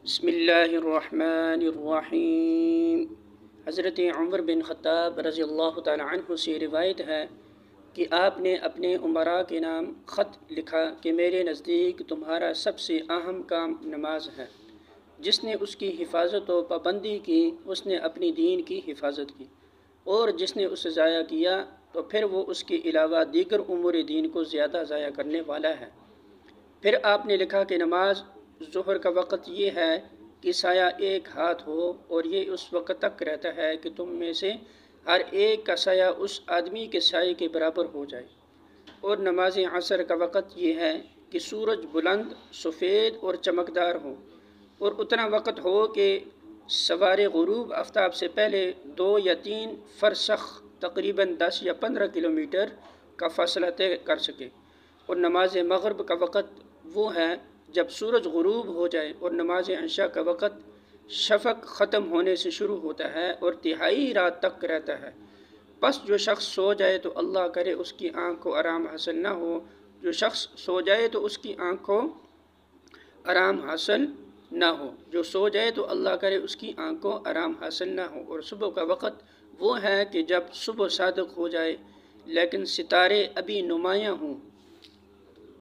بسم اللہ الرحمن الرحیم۔ حضرت عمر بن خطاب رضی اللہ تعالی عنہ سے روایت ہے کہ آپ نے اپنے امراء کے نام خط لکھا کہ میرے نزدیک تمہارا سب سے اہم کام نماز ہے۔ جس نے اس کی حفاظت و پابندی کی اس نے اپنی دین کی حفاظت کی، اور جس نے اسے ضائع کیا تو پھر وہ اس کے علاوہ دیگر امور دین کو زیادہ ضائع کرنے والا ہے۔ پھر آپ نے لکھا کہ نماز ظہر کا وقت یہ ہے کہ سایہ ایک ہاتھ ہو، اور یہ اس وقت تک رہتا ہے کہ تم میں سے ہر ایک کا سایہ اس آدمی کے سائے کے برابر ہو جائے۔ اور نماز عصر کا وقت یہ ہے کہ سورج بلند، سفید اور چمکدار ہو، اور اتنا وقت ہو کہ سوار غروب آفتاب سے پہلے 2 یا 3 فرسخ تقریباً 10 یا 15 کلومیٹر کا فاصلہ طے کر سکے۔ اور نماز مغرب کا وقت وہ ہے جب سورج غروب ہو جائے، اور نماز عشاء کا وقت شفق ختم ہونے سے شروع ہوتا ہے اور تہائی رات تک رہتا ہے۔ پس جو شخص سو جائے تو اللہ کرے اس کی آنکھ کو آرام حاصل نہ ہو، جو شخص سو جائے تو اس کی آنکھ کو آرام حاصل نہ ہو، جو سو جائے تو اللہ کرے اس کی آنکھ کو آرام حاصل نہ ہو۔ اور صبح کا وقت وہ ہے کہ جب صبح صادق ہو جائے لیکن ستارے ابھی نمایاں ہوں،